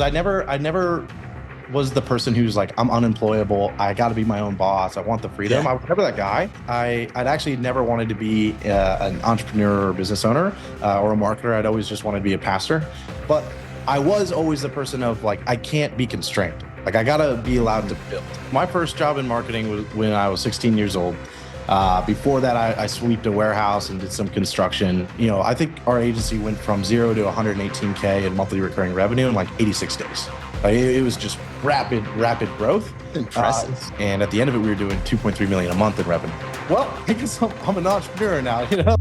I never was the person who's like, I'm unemployable. I got to be my own boss. I want the freedom. Yeah. I was never that guy. I'd actually never wanted to be an entrepreneur or business owner or a marketer. I'd always just wanted to be a pastor. But I was always the person of like, I can't be constrained. Like I got to be allowed to build. My first job in marketing was when I was 16 years old. Before that, I sweeped a warehouse and did some construction. I think our agency went from 0 to 118K in monthly recurring revenue in like 86 days. It was just rapid growth. Impressive. And at the end of it, we were doing 2.3 million a month in revenue. Well, I guess I'm an entrepreneur now,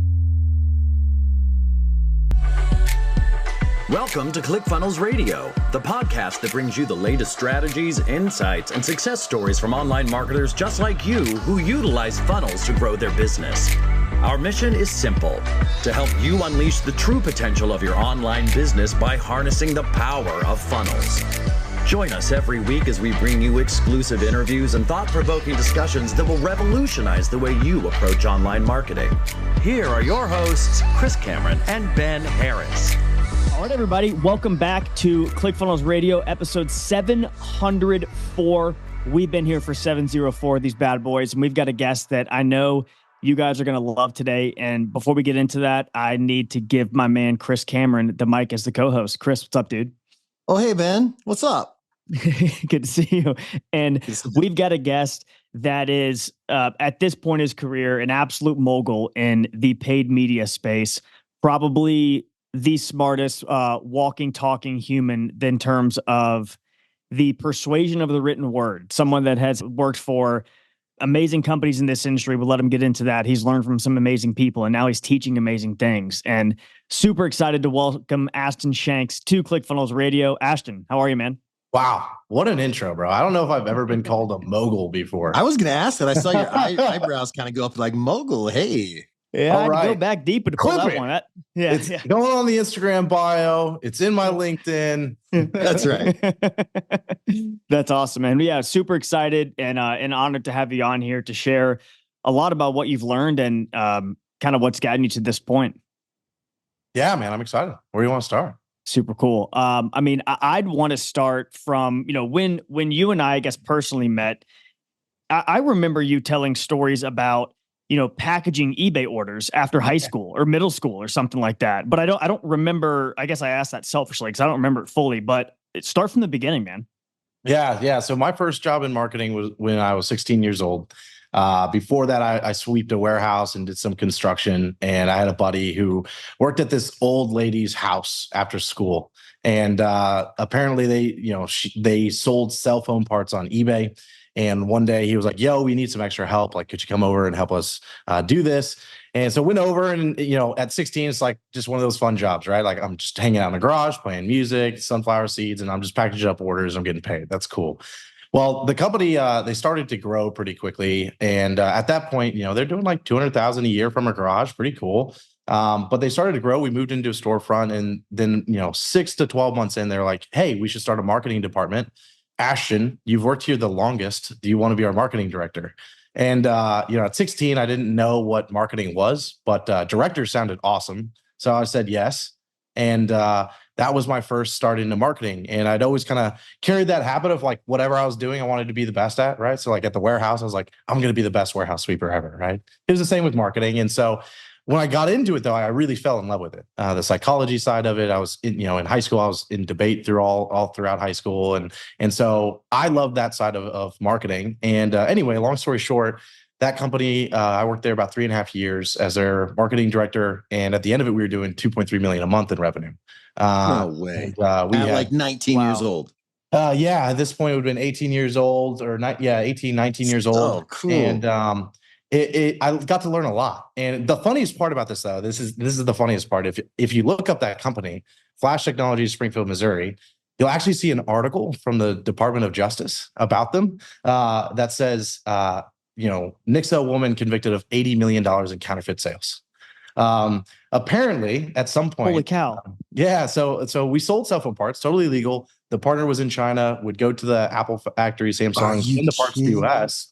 Welcome to ClickFunnels Radio, the podcast that brings you the latest strategies, insights, and success stories from online marketers just like you who utilize funnels to grow their business. Our mission is simple: to help you unleash the true potential of your online business by harnessing the power of funnels. Join us every week as we bring you exclusive interviews and thought-provoking discussions that will revolutionize the way you approach online marketing. Here are your hosts, Chris Cameron and Ben Harris. All right, everybody, welcome back to ClickFunnels Radio, episode 704. We've been here for 704, these bad boys, and we've got a guest that I know you guys are going to love today. And before we get into that, I need to give my man, Chris Cameron, the mic as the co-host. Chris, what's up, dude? Oh, hey, Ben. What's up? Good to see you. And we've got a guest that is, at this point in his career, an absolute mogul in the paid media space, probably the smartest walking, talking human in terms of the persuasion of the written word. Someone that has worked for amazing companies in this industry. We'll let him get into that. He's learned from some amazing people, and now he's teaching amazing things. And super excited to welcome Ashton Shanks to ClickFunnels Radio. Ashton, how are you, man? Wow. What an intro, bro. I don't know if I've ever been called a mogul before. I was going to ask that. I saw your eyebrows kind of go up like mogul. Hey. Yeah, I had to go back deep to pull that one. It's going on the Instagram bio. It's in my LinkedIn. That's right. That's awesome, man. Yeah, super excited and honored to have you on here to share a lot about what you've learned and kind of what's gotten you to this point. Yeah, man, I'm excited. Where do you want to start? Super cool. I'd want to start from, when you and I guess, personally met. I remember you telling stories about packaging eBay orders after high school or middle school or something like that. But I don't remember. I guess I asked that selfishly because I don't remember it fully, but start from the beginning, man. Yeah. So my first job in marketing was when I was 16 years old. Before that, I sweeped a warehouse and did some construction. And I had a buddy who worked at this old lady's house after school. And apparently they sold cell phone parts on eBay. And one day he was like, yo, we need some extra help. Like, could you come over and help us do this? And so went over and, at 16, it's like just one of those fun jobs, right? Like I'm just hanging out in the garage, playing music, sunflower seeds, and I'm just packaging up orders. I'm getting paid. That's cool. Well, the company, they started to grow pretty quickly. And at that point, they're doing like 200,000 a year from a garage. Pretty cool. But they started to grow. We moved into a storefront, and then, 6 to 12 months in, they're like, hey, we should start a marketing department. Ashton, you've worked here the longest. Do you want to be our marketing director? And, at 16, I didn't know what marketing was, but director sounded awesome. So I said yes. And that was my first start into marketing. And I'd always kind of carried that habit of like, whatever I was doing, I wanted to be the best at, right? So like at the warehouse, I was like, I'm going to be the best warehouse sweeper ever, right? It was the same with marketing. And so when I got into it, though, I really fell in love with it. The psychology side of it. I was in high school. I was in debate all throughout high school, and so I loved that side of marketing. And anyway, long story short, that company, I worked there about 3.5 years as their marketing director, and at the end of it, we were doing 2.3 million a month in revenue. No way. And, we at had, like 19 years old. At this point, it would have been 18 years old, or 18, 19 years old. Oh, cool. And I got to learn a lot. And the funniest part about this, though, this is the funniest part. If you look up that company, Flash Technologies, Springfield, Missouri, you'll actually see an article from the Department of Justice about them that says, Nixa woman convicted of $80 million in counterfeit sales. Apparently, at some point, holy cow! Yeah, so we sold cell phone parts, totally legal. The partner was in China, would go to the Apple factory, Samsung, send the parts to the US,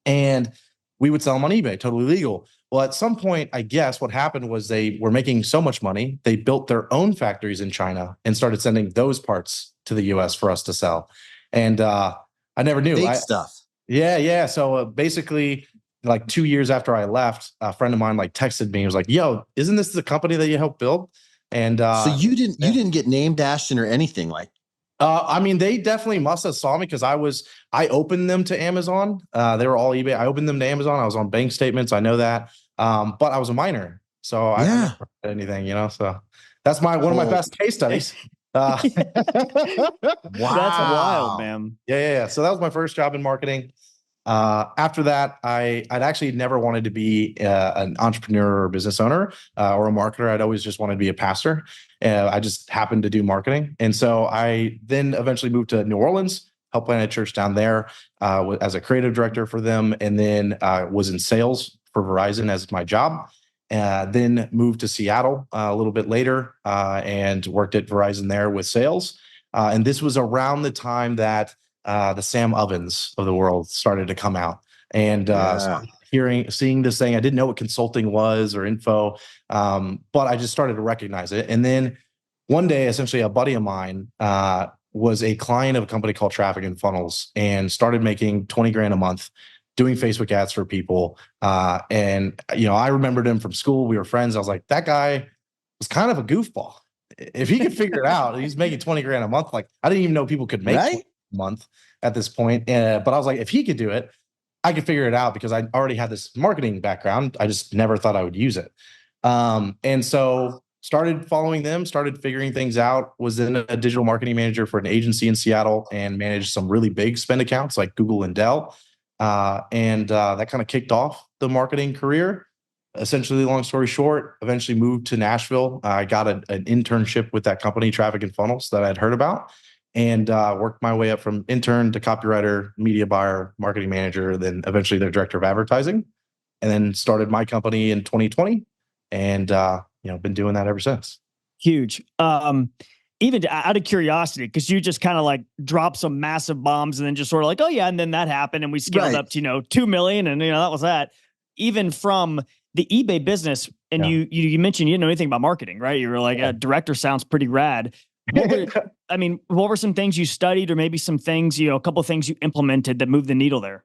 and we would sell them on eBay, totally legal. Well, at some point, I guess what happened was they were making so much money, they built their own factories in China and started sending those parts to the US for us to sell. And I never knew. Fake stuff. Yeah. So basically, like 2 years after I left, a friend of mine like texted me. He was like, "Yo, isn't this the company that you helped build?" And so you didn't get named Ashton or anything like. I mean, they definitely must have saw me because I opened them to Amazon. They were all eBay. I opened them to Amazon. I was on bank statements. I know that. But I was a minor, so I never did anything, So that's one of my best case studies. Wow, that's wild, man. Yeah. So that was my first job in marketing. After that, I'd actually never wanted to be an entrepreneur or business owner or a marketer. I'd always just wanted to be a pastor. I just happened to do marketing. And so I then eventually moved to New Orleans, helped plant a church down there as a creative director for them, and then was in sales for Verizon as my job. Then moved to Seattle a little bit later and worked at Verizon there with sales. And this was around the time that the Sam Ovens of the world started to come out, and seeing this thing. I didn't know what consulting was or info, but I just started to recognize it. And then one day, essentially, a buddy of mine was a client of a company called Traffic and Funnels, and started making 20 grand a month doing Facebook ads for people. And I remembered him from school. We were friends. I was like, that guy was kind of a goofball. If he could figure it out, he's making 20 grand a month. Like, I didn't even know people could make a month at this point. But I was like, if he could do it, I could figure it out, because I already had this marketing background. I just never thought I would use it. And so started following them, started figuring things out, was then a digital marketing manager for an agency in Seattle, and managed some really big spend accounts like Google and Dell. And that kind of kicked off the marketing career. Essentially, long story short, eventually moved to Nashville. I got an internship with that company, Traffic and Funnels, that I'd heard about, and worked my way up from intern to copywriter, media buyer, marketing manager, then eventually their director of advertising, and then started my company in 2020, and been doing that ever since. Huge. Even out of curiosity, because you just kind of like dropped some massive bombs and then just sort of like, oh yeah, and then that happened and we scaled up to 2 million, and that was that. Even from the eBay business, and you mentioned you didn't know anything about marketing, right? You were like, a director sounds pretty rad. What were some things you studied, or maybe some things, a couple of things you implemented that moved the needle there?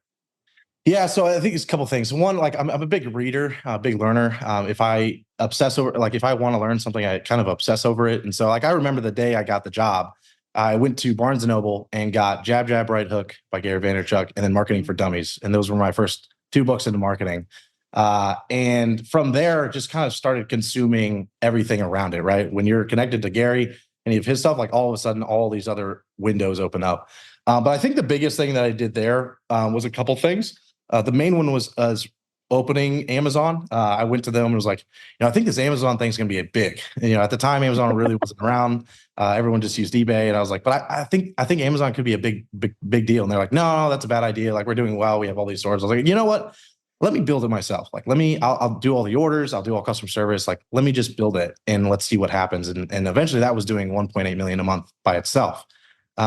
Yeah, so I think it's a couple of things. One, like I'm a big reader, a big learner. If I obsess over, like if I want to learn something, I kind of obsess over it. And so like I remember the day I got the job, I went to Barnes & Noble and got Jab, Jab, Right Hook by Gary Vaynerchuk, and then Marketing for Dummies. And those were my first 2 books into marketing. And from there, just kind of started consuming everything around it, right? When you're connected to Gary, any of his stuff, like all of a sudden, all these other windows open up. But I think the biggest thing that I did there was a couple things. The main one was opening Amazon. I went to them and was like, I think this Amazon thing's going to be a big. At the time, Amazon really wasn't around. Everyone just used eBay, and I was like, but I think Amazon could be a big deal. And they're like, no, that's a bad idea. Like, we're doing well. We have all these stores. I was like, you know what? Let me build it myself. Like, I'll do all the orders. I'll do all customer service. Like, let me just build it and let's see what happens. And eventually that was doing 1.8 million a month by itself. So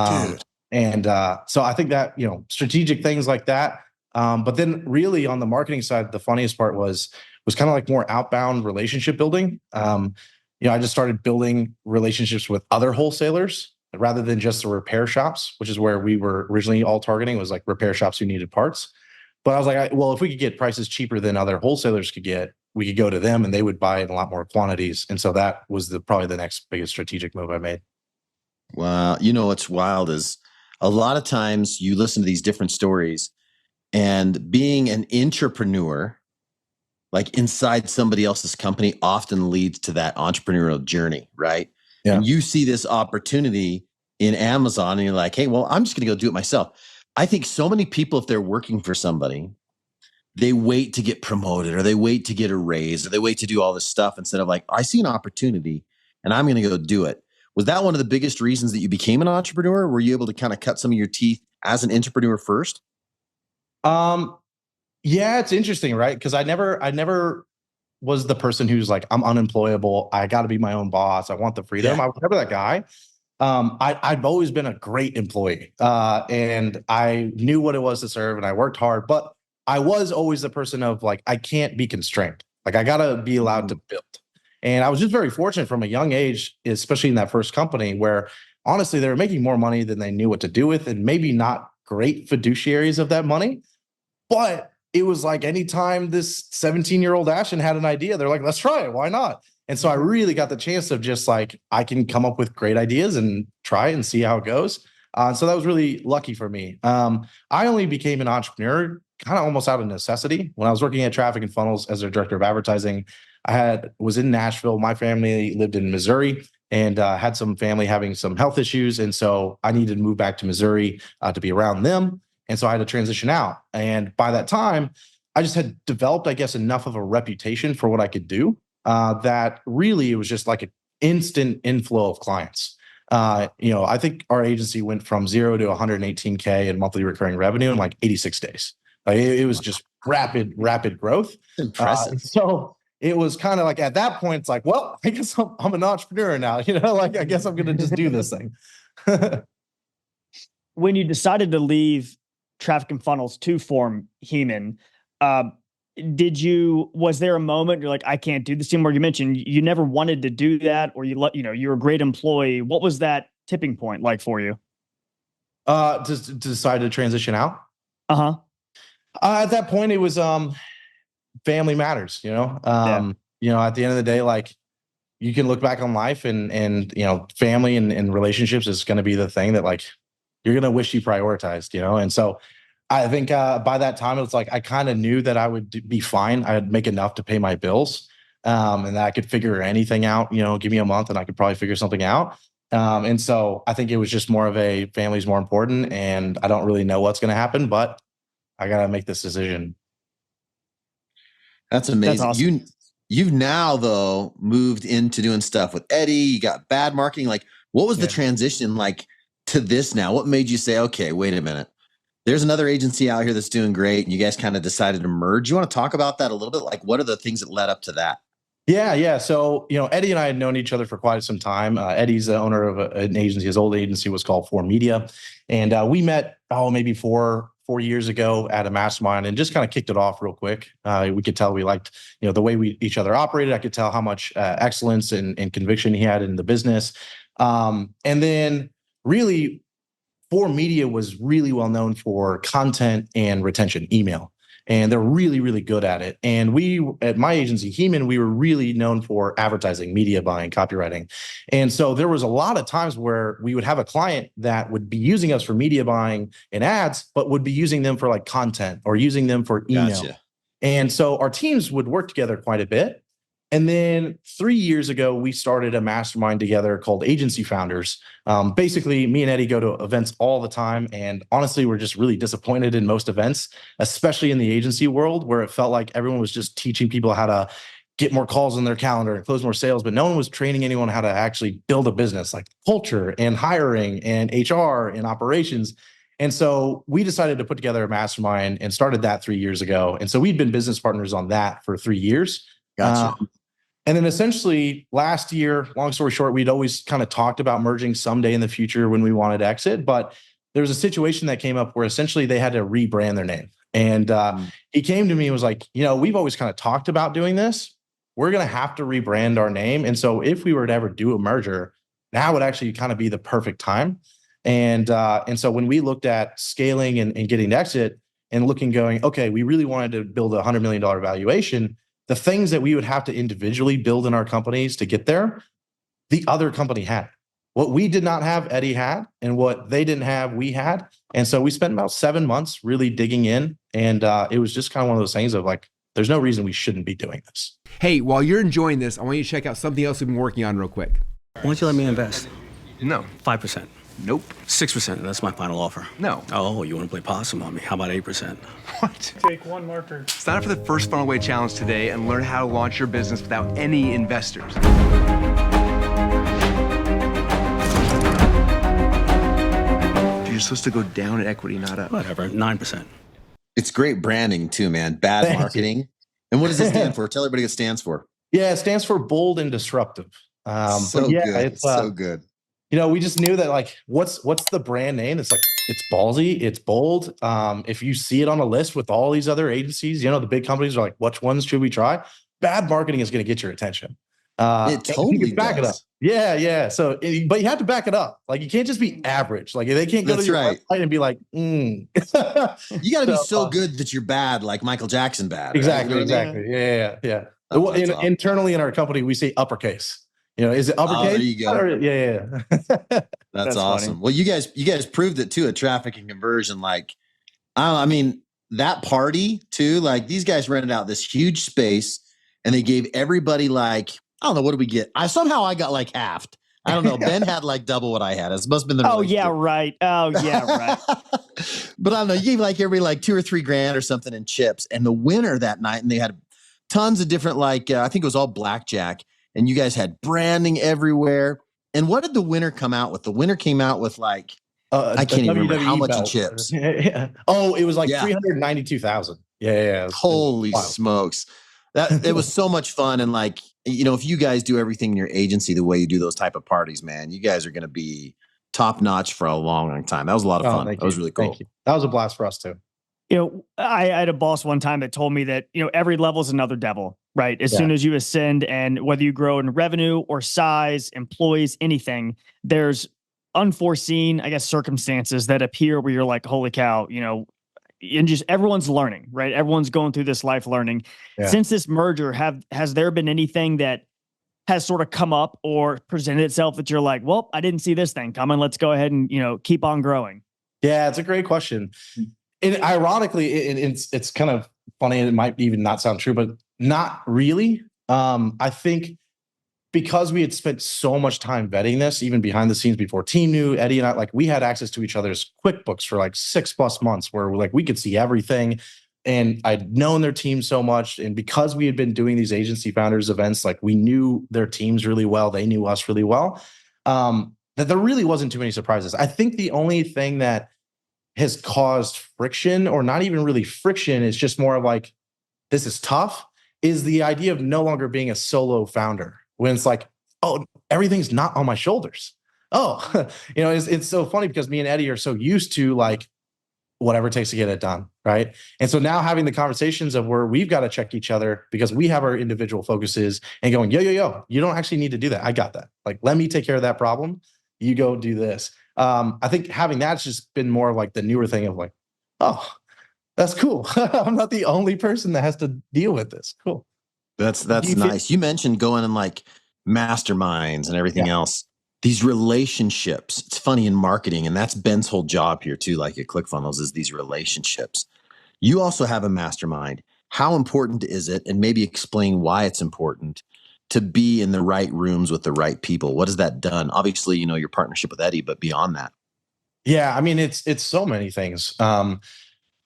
I think that, strategic things like that. But then really on the marketing side, the funniest part was kind of like more outbound relationship building. I just started building relationships with other wholesalers rather than just the repair shops, which is where we were originally all targeting, was like repair shops who needed parts. But I was like, well, if we could get prices cheaper than other wholesalers could get, we could go to them and they would buy in a lot more quantities. And so that was probably the next biggest strategic move I made. Wow. What's wild is a lot of times you listen to these different stories, and being an entrepreneur, like inside somebody else's company, often leads to that entrepreneurial journey, right? Yeah. And you see this opportunity in Amazon and you're like, hey, well, I'm just going to go do it myself. I think so many people, if they're working for somebody, they wait to get promoted, or they wait to get a raise, or they wait to do all this stuff instead of like, I see an opportunity and I'm going to go do it. Was that one of the biggest reasons that you became an entrepreneur? Were you able to kind of cut some of your teeth as an entrepreneur first? Yeah, it's interesting, right? Because I never was the person who's like, I'm unemployable. I got to be my own boss. I want the freedom. Yeah. I was never that guy. I've always been a great employee, and I knew what it was to serve, and I worked hard, but I was always the person of like, I can't be constrained. Like, I got to be allowed to build. And I was just very fortunate from a young age, especially in that first company, where honestly, they were making more money than they knew what to do with, and maybe not great fiduciaries of that money. But it was like anytime this 17-year-old Ashton had an idea, they're like, let's try it. Why not? And so I really got the chance of just like, I can come up with great ideas and try and see how it goes. So that was really lucky for me. I only became an entrepreneur kind of almost out of necessity. When I was working at Traffic and Funnels as their director of advertising, was in Nashville. My family lived in Missouri and had some family having some health issues. And so I needed to move back to Missouri to be around them. And so I had to transition out. And by that time, I just had developed, I guess, enough of a reputation for what I could do that really it was just like an instant inflow of clients. I think our agency went from 0 to 118K in monthly recurring revenue in like 86 days. It was just rapid growth. Impressive. So it was kind of like at that point, it's like, well, I guess I'm an entrepreneur now. Like I guess I'm going to just do this thing. When you decided to leave Traffic and Funnels to form Heman, was there a moment you're like, I can't do this anymore? You mentioned you never wanted to do that, or you're a great employee. What was that tipping point like for you? To decide to transition out. At that point, it was family matters. At the end of the day, like you can look back on life and family and relationships is going to be the thing that like you're going to wish you prioritized. And so I think by that time, it was like I kind of knew that I would be fine. I'd make enough to pay my bills and that I could figure anything out. Give me a month and I could probably figure something out. And so I think it was just more of a family's more important and I don't really know what's going to happen, but I got to make this decision. That's amazing. That's awesome. You've now though moved into doing stuff with Eddie. You got bad marketing. Like what was the transition like to this now? What made you say, okay, wait a minute. There's another agency out here that's doing great. And you guys kind of decided to merge. You want to talk about that a little bit? Like, what are the things that led up to that? Yeah. So, Eddie and I had known each other for quite some time. Eddie's the owner of an agency. His old agency was called 4Media. And we met, maybe four years ago at a mastermind and just kind of kicked it off real quick. We could tell we liked, the way each other operated. I could tell how much excellence and conviction he had in the business. And then really, 4Media was really well known for content and retention, email, and they're really, really good at it. And we, at my agency, Heman, we were really known for advertising, media buying, copywriting. And so there was a lot of times where we would have a client that would be using us for media buying and ads, but would be using them for like content or using them for email. Gotcha. And so our teams would work together quite a bit. And then 3 years ago, we started a mastermind together called Agency Founders. Basically, me and Eddie go to events all the time. And honestly, we're just really disappointed in most events, especially in the agency world, where it felt like everyone was just teaching people how to get more calls on their calendar and close more sales. But no one was training anyone how to actually build a business, like culture and hiring and HR and operations. And so we decided to put together a mastermind and started that 3 years ago. And so we'd been business partners on that for 3 years. Gotcha. And then essentially last year, long story short, we'd always kind of talked about merging someday in the future when we wanted to exit. But there was a situation that came up where essentially they had to rebrand their name. And he came to me and was like, we've always kind of talked about doing this. We're going to have to rebrand our name. And so if we were to ever do a merger, now would actually kind of be the perfect time. And so when we looked at scaling and getting to exit and going, okay, we really wanted to build a $100 million valuation. The things that we would have to individually build in our companies to get there, the other company had. What we did not have, Eddie had, and what they didn't have, we had. And so we spent about 7 months really digging in. And it was just kind of one of those things of like, there's no reason we shouldn't be doing this. Hey, while you're enjoying this, I want you to check out something else we've been working on real quick. Why don't you let me invest? No. 5%. Nope. 6%. That's my final offer. No. Oh, you want to play possum on me? How about 8%? What? Take one marker. Sign up for the first Funnel Way Challenge today and learn how to launch your business without any investors. You're supposed to go down in equity, not up. Whatever, 9%. It's great branding too, man. Bad marketing. And what does it stand for? Tell everybody what it stands for. Yeah, it stands for bold and disruptive. So good. It's so good. We just knew that like, what's the brand name? It's like, it's ballsy, it's bold. If you see it on a list with all these other agencies, the big companies are like, which ones should we try? Bad marketing is going to get your attention. It totally back it up. does. Yeah. So, but you have to back it up. Like, you can't just be average. Like, they can't go to your website and be like, You got to be so good that you're bad, like Michael Jackson bad. Exactly. Right? You know what I Exactly. Yeah. Oh, Well, that's awesome. internally in our company, we say uppercase. Is it uppercase? there you go. Yeah. That's awesome. Funny. Well, you guys proved it too at traffic and conversion. Like, I mean, that party too, like these guys rented out this huge space and they gave everybody like, I don't know, what did we get? I got like halved. I don't know. Ben had like double what I had. It must have been the Oh yeah, right. But I don't know. You gave like everybody like $2 or $3 grand or something in chips. And the winner that night, and they had tons of different, like, I think it was all blackjack. And you guys had branding everywhere. And what did the winner come out with? The winner came out with like, I can't even remember how much in chips. Oh, it was like 392,000. Yeah. Holy smokes. It was so much fun. And like, if you guys do everything in your agency the way you do those type of parties, man, you guys are going to be top notch for a long, long time. That was a lot of fun. That was really cool. Thank you. That was a blast for us too. I had a boss one time that told me that, every level is another devil, right? As soon as you ascend, and whether you grow in revenue or size, employees, anything, there's unforeseen, I guess, circumstances that appear where you're like, holy cow, and just everyone's learning, right? Everyone's going through this life learning. Yeah. Since this merger, has there been anything that has sort of come up or presented itself that you're like, well, I didn't see this thing coming. Let's go ahead and, keep on growing? Yeah, it's a great question. And ironically, it's kind of funny. It might even not sound true, but not really. I think because we had spent so much time vetting this, even behind the scenes before team knew, Eddie and I, like, we had access to each other's QuickBooks for like 6+ months where we could see everything. And I'd known their team so much. And because we had been doing these agency founders events, like, we knew their teams really well. They knew us really well. That there really wasn't too many surprises. I think the only thing that has caused friction, or not even really friction, is just more of like, this is tough, is the idea of no longer being a solo founder. When it's like, oh, everything's not on my shoulders. Oh, it's so funny because me and Eddie are so used to like whatever it takes to get it done, right? And so now having the conversations of where we've got to check each other because we have our individual focuses and going, yo, you don't actually need to do that. I got that. Like, let me take care of that problem. You go do this. I think having that's just been more of like the newer thing of like, oh, that's cool. I'm not the only person that has to deal with this. Cool. That's nice. You mentioned going in like masterminds and everything else. These relationships. It's funny in marketing, and that's Ben's whole job here too, like at ClickFunnels, is these relationships. You also have a mastermind. How important is it? And maybe explain why it's important to be in the right rooms with the right people. What has that done? Obviously, your partnership with Eddie, but beyond that. Yeah, I mean, it's so many things. And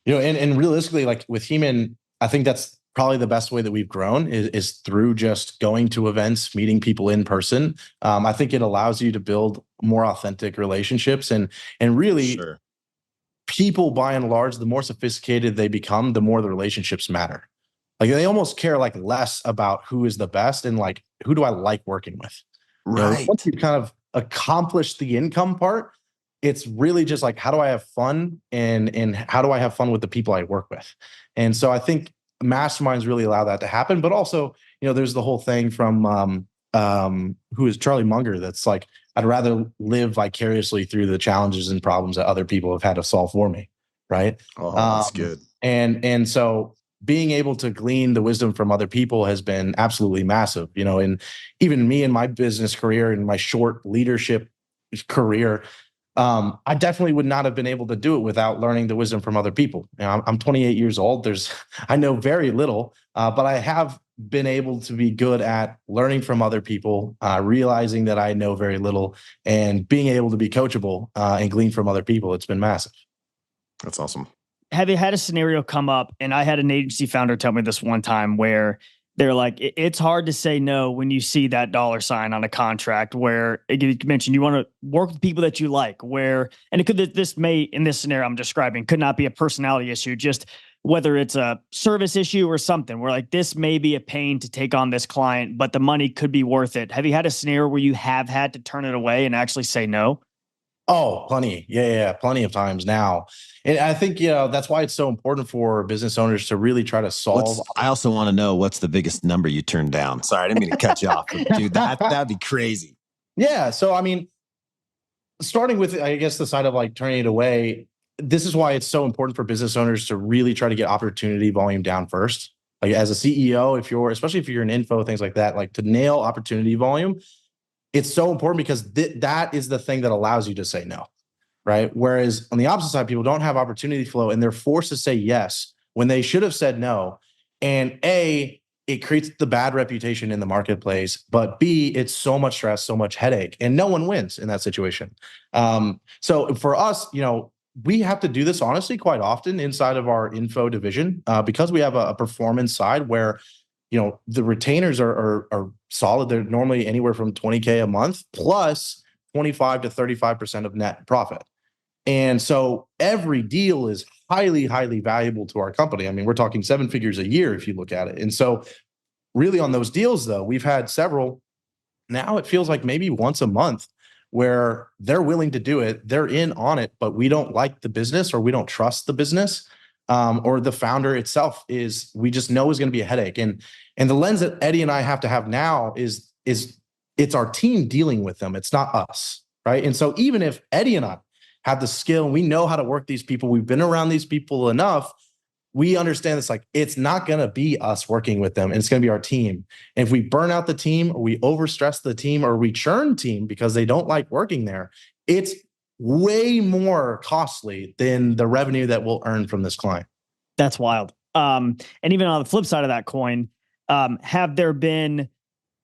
realistically, like with Heman, I think that's probably the best way that we've grown is through just going to events, meeting people in person. I think it allows you to build more authentic relationships, and really people, by and large, the more sophisticated they become, the more the relationships matter. Like, they almost care like less about who is the best and like, who do I like working with? Right. Once you kind of accomplish the income part, it's really just like, how do I have fun and how do I have fun with the people I work with? And so I think masterminds really allow that to happen. But also, there's the whole thing from who is Charlie Munger that's like, I'd rather live vicariously through the challenges and problems that other people have had to solve for me. Right. Oh, that's good. And so being able to glean the wisdom from other people has been absolutely massive, and even me in my business career and my short leadership career, I definitely would not have been able to do it without learning the wisdom from other people. I'm 28 years old. I know very little, but I have been able to be good at learning from other people, realizing that I know very little, and being able to be coachable and glean from other people. It's been massive. That's awesome. Have you had a scenario come up? And I had an agency founder tell me this one time where they're like, it's hard to say no when you see that dollar sign on a contract where you mentioned you want to work with people that you like, and it could, this may, in this scenario I'm describing, could not be a personality issue, just whether it's a service issue or something where like, this may be a pain to take on this client, but the money could be worth it. Have you had a scenario where you have had to turn it away and actually say no? Oh, plenty. Yeah, plenty of times now. And I think, that's why it's so important for business owners to really try to solve. I also want to know what's the biggest number you turned down. Sorry, I didn't mean to cut you off, but dude, that'd be crazy. Yeah. So, I mean, starting with, I guess, the side of like turning it away, this is why it's so important for business owners to really try to get opportunity volume down first. Like as a CEO, especially if you're in info, things like that, like to nail opportunity volume, it's so important because that is the thing that allows you to say no, right? Whereas on the opposite side, people don't have opportunity flow and they're forced to say yes when they should have said no. And A, it creates the bad reputation in the marketplace, but B, it's so much stress, so much headache, and no one wins in that situation. So for us, we have to do this honestly quite often inside of our info division because we have a performance side where the retainers are solid. They're normally anywhere from 20K a month plus 25 to 35% of net profit. And so every deal is highly, highly valuable to our company. I mean, we're talking 7 figures a year if you look at it. And so really on those deals, though, we've had several. Now it feels like maybe once a month where they're willing to do it. They're in on it, but we don't like the business or we don't trust the business. Or the founder itself we just know is going to be a headache. And the lens that Eddie and I have to have now is it's our team dealing with them. It's not us, right? And so even if Eddie and I have the skill and we know how to work these people, we've been around these people enough, we understand it's not going to be us working with them. And it's going to be our team. And if we burn out the team or we overstress the team or we churn team because they don't like working there, it's way more costly than the revenue that we'll earn from this client. That's wild. And even on the flip side of that coin, have there been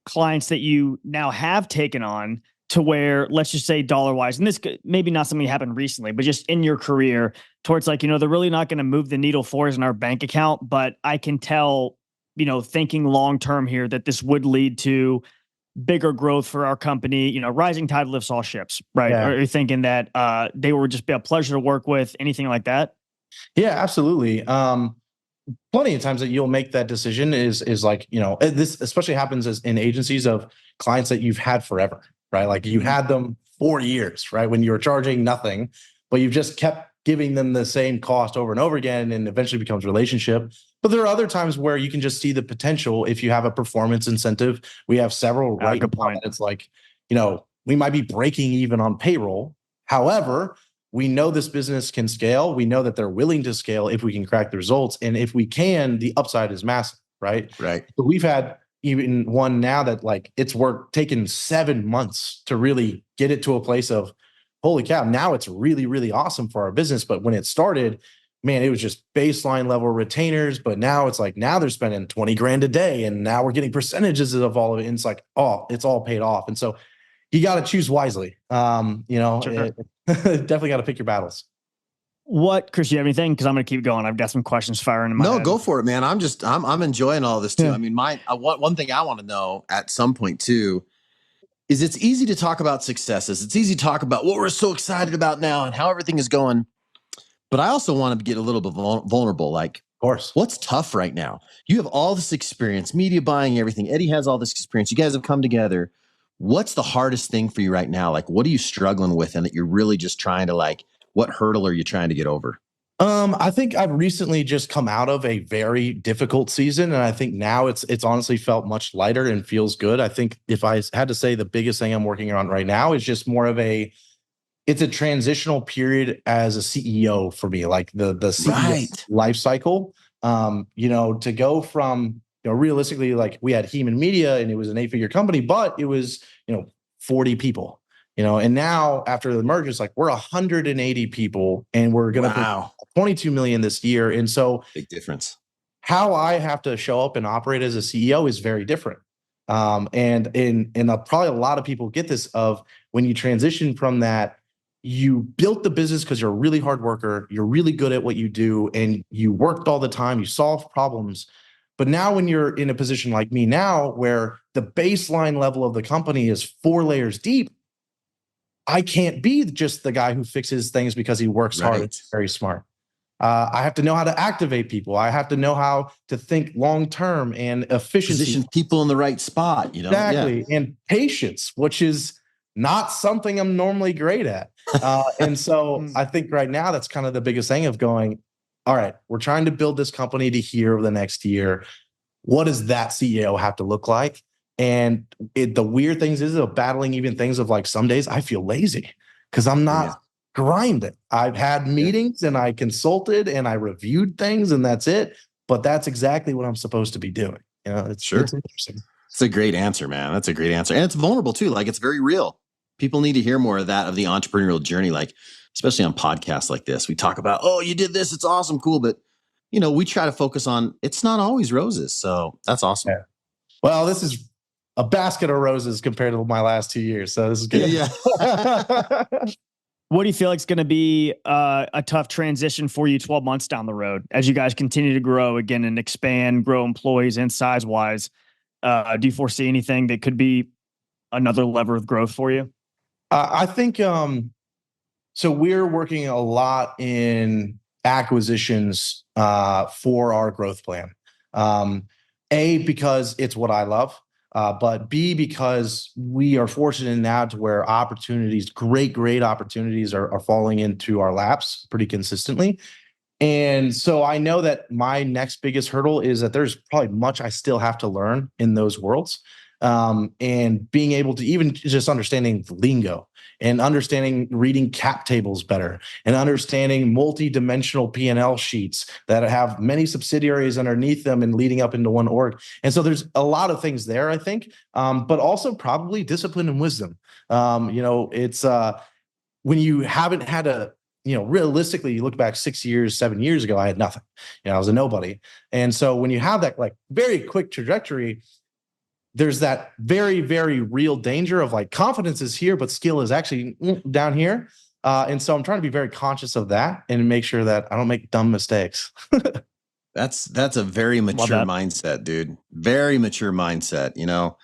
clients that you now have taken on to where, let's just say dollar wise, and this maybe not something that happened recently, but just in your career towards like, they're really not going to move the needle for us in our bank account, but I can tell, thinking long-term here that this would lead to bigger growth for our company, rising tide lifts all ships, right? Yeah. Are you thinking that they would just be a pleasure to work with, anything like that? Yeah, absolutely. Plenty of times that you'll make that decision is like, this especially happens as in agencies of clients that you've had forever, right? Like you had them 4 years, right? When you were charging nothing, but you've just kept giving them the same cost over and over again, and eventually becomes relationship. But there are other times where you can just see the potential if you have a performance incentive. We have several right now. It's like, we might be breaking even on payroll. However, we know this business can scale. We know that they're willing to scale if we can crack the results. And if we can, the upside is massive, right? Right. So we've had even one now that like it's taken 7 months to really get it to a place of, holy cow, now it's really, really awesome for our business. But when it started, man, it was just baseline level retainers. But now it's like, now they're spending 20 grand a day. And now we're getting percentages of all of it. And it's like, oh, it's all paid off. And so you got to choose wisely. Sure. Definitely got to pick your battles. What, Chris, you have anything? Because I'm going to keep going. I've got some questions firing in my head. No, go for it, man. I'm enjoying all this too. Yeah. I mean, one thing I want to know at some point too, is it's easy to talk about successes. It's easy to talk about what we're so excited about now and how everything is going. But I also want to get a little bit vulnerable. Like, of course, what's tough right now? You have all this experience, media buying, everything. Eddie has all this experience. You guys have come together. What's the hardest thing for you right now? Like, what are you struggling with? And that you're really just trying to what hurdle are you trying to get over? I think I've recently just come out of a very difficult season. And I think now it's honestly felt much lighter and feels good. I think if I had to say the biggest thing I'm working on right now is just more of it's a transitional period as a CEO for me, like the CEO life cycle, to go from, realistically, like we had Heman Media and it was an 8-figure company, but it was, 40 people. And now after the merger, it's like we're 180 people and we're going to put 22 million this year. And so big difference. How I have to show up and operate as a CEO is very different. And probably a lot of people get this of when you transition from that, you built the business because you're a really hard worker. You're really good at what you do and you worked all the time. You solve problems. But now when you're in a position like me now, where the baseline level of the company is 4 layers deep, I can't be just the guy who fixes things because he works hard. It's very smart. I have to know how to activate people. I have to know how to think long-term and efficiency. Position people in the right spot, Exactly. Yeah. And patience, which is not something I'm normally great at. And so I think right now that's kind of the biggest thing of going, all right, we're trying to build this company to here over the next year. What does that CEO have to look like? And the weird things is battling even things of like some days I feel lazy because I'm not grinding. I've had meetings and I consulted and I reviewed things and that's it. But that's exactly what I'm supposed to be doing. You know, it's interesting. It's a great answer, man. That's a great answer. And it's vulnerable too. Like, it's very real. People need to hear more of that, of the entrepreneurial journey. Like, especially on podcasts like this, we talk about, oh, you did this. It's awesome. Cool. But, you know, we try to focus on, it's not always roses. So that's awesome. Yeah. Well, this is a basket of roses compared to my last 2 years. So this is good. Yeah. What do you feel like is going to be a tough transition for you 12 months down the road as you guys continue to grow again and expand, grow employees and size wise? Do you foresee anything that could be another lever of growth for you? I think so. We're working a lot in acquisitions for our growth plan. A, because it's what I love, but B, because we are fortunate now to where opportunities, great opportunities are falling into our laps pretty consistently. And so I know that my next biggest hurdle is that there's probably much I still have to learn in those worlds. And being able to even just understanding the lingo and understanding reading cap tables better and understanding multi-dimensional P&L sheets that have many subsidiaries underneath them and leading up into one org. And so there's a lot of things there, I think, but also probably discipline and wisdom. You know, it's when you haven't had a, you know, realistically, you look back 6 years, 7 years ago, I had nothing. You know, I was a nobody. And so when you have that like very quick trajectory, there's that very, very real danger of like confidence is here, but skill is actually down here. And so I'm trying to be very conscious of that and make sure that I don't make dumb mistakes. That's a very mature mindset, dude. Very mature mindset. You know,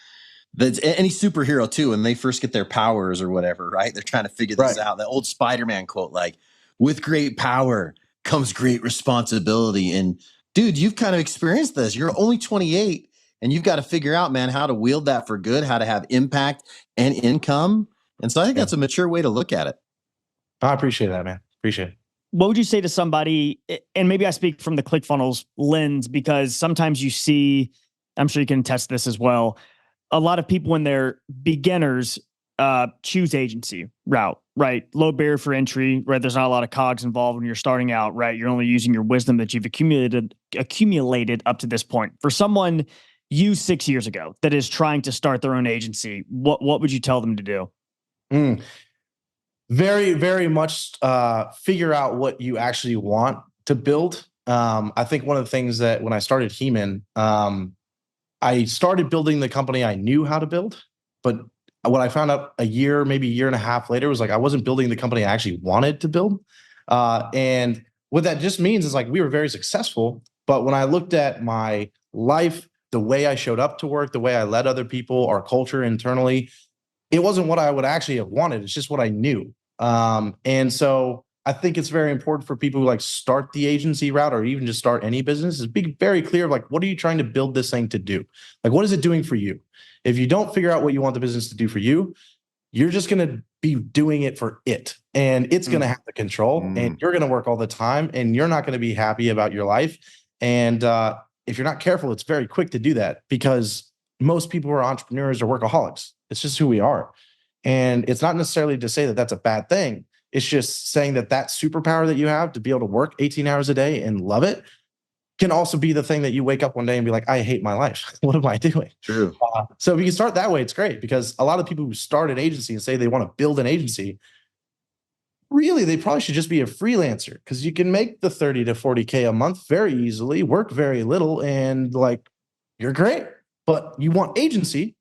that's any superhero too. When they first get their powers or whatever, right? They're trying to figure this out. That old Spider-Man quote, like, with great power comes great responsibility. And dude, you've kind of experienced this. You're only 28. And you've got to figure out, man, how to wield that for good, how to have impact and income. And so I think that's a mature way to look at it. I appreciate that, man. Appreciate it. What would you say to somebody, and maybe I speak from the ClickFunnels lens, because sometimes you see, I'm sure you can test this as well, a lot of people when they're beginners choose agency route, right? Low barrier for entry, right? There's not a lot of cogs involved when you're starting out, right? You're only using your wisdom that you've accumulated up to this point. For someone you 6 years ago that is trying to start their own agency, what would you tell them to do? Very, very much figure out what you actually want to build. I think one of the things that when I started He-Man, I started building the company I knew how to build, but what I found out maybe a year and a half later was like I wasn't building the company I actually wanted to build. And what that just means is like we were very successful, but when I looked at my life, the way I showed up to work, the way I led other people, our culture internally, it wasn't what I would actually have wanted. It's just what I knew. And so I think it's very important for people who like start the agency route or even just start any business is be very clear of like, what are you trying to build this thing to do? Like, what is it doing for you? If you don't figure out what you want the business to do for you, you're just going to be doing it for it. And it's going to have the control and you're going to work all the time and you're not going to be happy about your life. And, if you're not careful, it's very quick to do that because most people who are entrepreneurs are workaholics. It's just who we are. And it's not necessarily to say that that's a bad thing. It's just saying that that superpower that you have to be able to work 18 hours a day and love it can also be the thing that you wake up one day and be like, I hate my life. What am I doing? True. So if you can start that way, it's great because a lot of people who start an agency and say they want to build an agency, really, they probably should just be a freelancer because you can make the 30 to 40K a month very easily, work very little, and like you're great. But you want agency.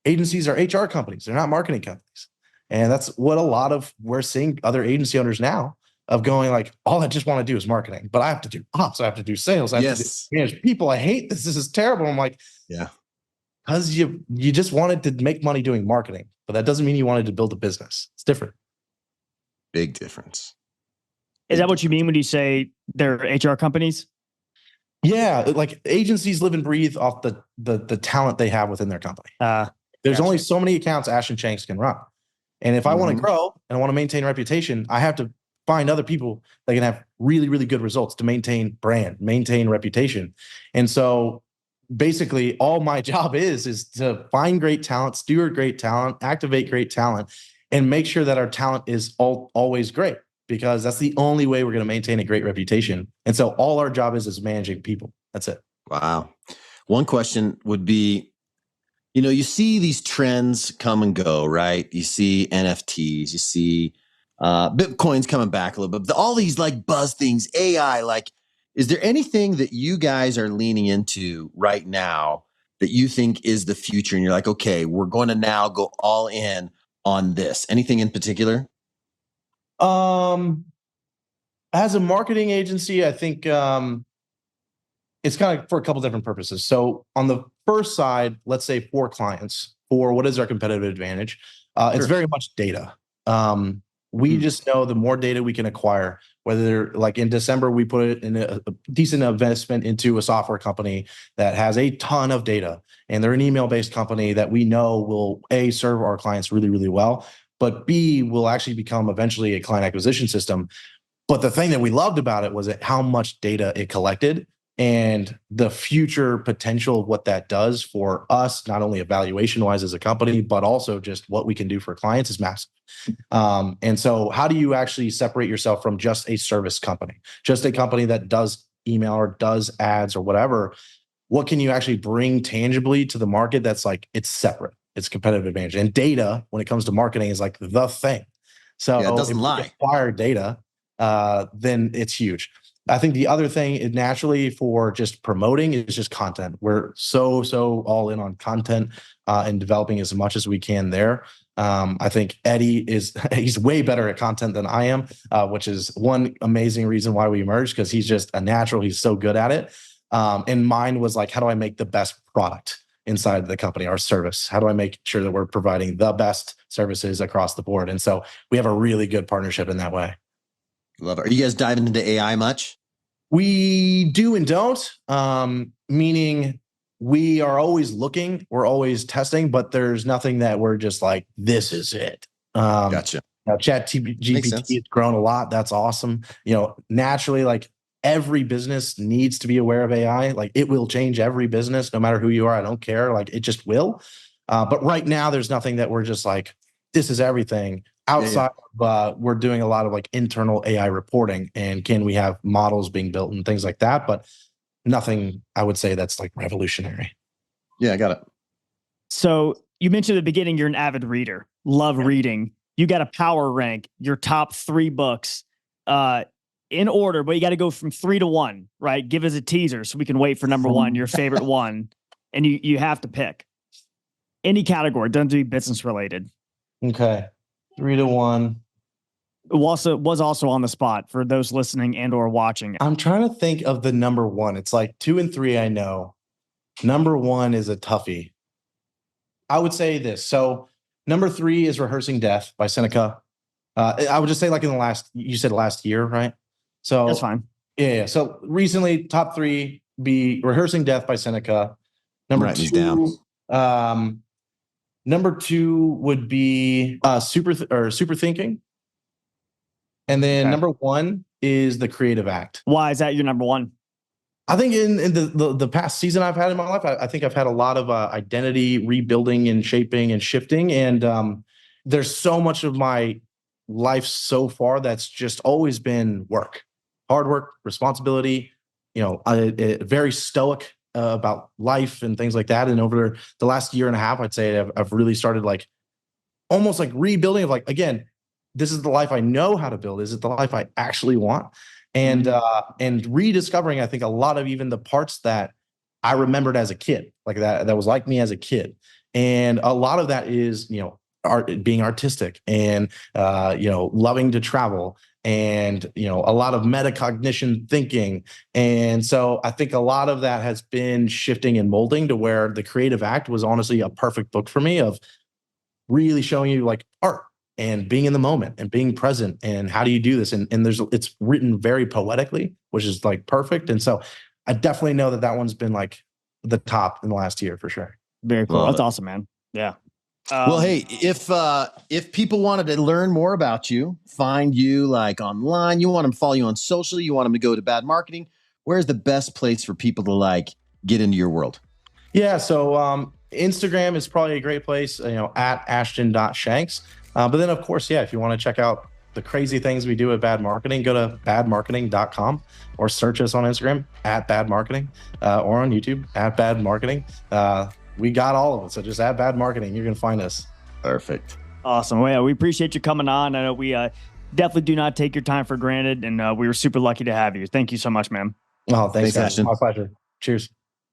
Agencies are HR companies. They're not marketing companies. And that's what a lot of we're seeing other agency owners now of going like, all I just want to do is marketing, but I have to do ops. I have to do sales. I have to manage people. I hate this. This is terrible. I'm like, yeah, because you just wanted to make money doing marketing, but that doesn't mean you wanted to build a business. It's different. Big difference. Is that what you mean when you say they're HR companies? Yeah, like agencies live and breathe off the talent they have within their company. There's only so many accounts Ashton Shanks can run. And if I want to grow and I want to maintain reputation, I have to find other people that can have really, really good results to maintain brand, maintain reputation. And so basically all my job is to find great talent, steward great talent, activate great talent, and make sure that our talent is always great, because that's the only way we're going to maintain a great reputation. And so all our job is managing people. That's it. Wow. One question would be, you see these trends come and go, right? You see NFTs, you see Bitcoin's coming back a little bit, all these like buzz things, AI, like, is there anything that you guys are leaning into right now that you think is the future? And you're like, okay, we're going to now go all in on this. Anything in particular? As a marketing agency, I think it's kind of for a couple different purposes. So on the first side, let's say for clients, for what is our competitive advantage? It's very much data. We just know the more data we can acquire, whether like in December, we put it in a decent investment into a software company that has a ton of data, and they're an email-based company that we know will A, serve our clients really, really well, but B, will actually become eventually a client acquisition system. But the thing that we loved about it was how much data it collected and the future potential of what that does for us, not only evaluation-wise as a company, but also just what we can do for clients is massive. And so how do you actually separate yourself from just a service company, just a company that does email or does ads or whatever? What can you actually bring tangibly to the market that's like, it's separate, it's competitive advantage? And data, when it comes to marketing, is like the thing. So it doesn't lie. If you acquire data, then it's huge. I think the other thing is naturally for just promoting is just content. We're so all in on content and developing as much as we can there. I think Eddie he's way better at content than I am, which is one amazing reason why we merged, because he's just a natural. He's so good at it. And mine was like, how do I make the best product inside the company, our service? How do I make sure that we're providing the best services across the board? And so we have a really good partnership in that way. Love it. Are you guys diving into AI much? We do and don't, meaning we are always looking, we're always testing, but there's nothing that we're just like, this is it. Gotcha. Now, GPT has grown a lot. That's awesome. Naturally, like every business needs to be aware of AI. Like it will change every business, no matter who you are. I don't care. Like it just will. But right now, there's nothing that we're just like, this is everything. Outside of, we're doing a lot of like internal AI reporting, and can we have models being built and things like that, but nothing I would say that's like revolutionary. Yeah, I got it. So you mentioned at the beginning, you're an avid reader, love reading. You got to power rank your top 3 books in order, but you got to go from 3 to 1, right? Give us a teaser so we can wait for number 1, your favorite one. And you have to pick any category, doesn't have to be business related. Okay. 3 to 1. It was also on the spot for those listening and or watching. I'm trying to think of the number 1. It's like 2 and 3. I know number 1 is a toughie. I would say this. So number 3 is Rehearsing Death by Seneca. I would just say like you said last year, right? So that's fine. Yeah. So recently, top 3 be Rehearsing Death by Seneca. Number 2, number 2 would be Super Thinking. And then number 1 is The Creative Act. Why is that your number 1? I think in the past season I've had in my life, I think I've had a lot of identity rebuilding and shaping and shifting. And there's so much of my life so far that's just always been work, hard work, responsibility, very stoic about life and things like that. And over the last year and a half, I'd say I've really started like almost like rebuilding of like, again, this is the life I know how to build. Is it the life I actually want? And rediscovering, I think, a lot of even the parts that I remembered as a kid, like that was like me as a kid. And a lot of that is, being artistic and, loving to travel and, a lot of metacognition thinking. And so I think a lot of that has been shifting and molding to where The Creative Act was honestly a perfect book for me of really showing you like art and being in the moment and being present and how do you do this? And it's written very poetically, which is like perfect. And so I definitely know that one's been like the top in the last year for sure. Very cool. That's awesome, man. Yeah. Well, hey, if people wanted to learn more about you, find you like online, you want them to follow you on social, you want them to go to Bad Marketing, where's the best place for people to like get into your world? Yeah, so Instagram is probably a great place, at ashton.shanks. But then, of course, yeah, if you want to check out the crazy things we do at Bad Marketing, go to badmarketing.com or search us on Instagram at Bad Marketing or on YouTube at Bad Marketing. We got all of it. So just at Bad Marketing, you're going to find us. Perfect. Awesome. Well, yeah, we appreciate you coming on. I know we definitely do not take your time for granted, and we were super lucky to have you. Thank you so much, man. Oh, thanks, Ashton. My pleasure. Cheers.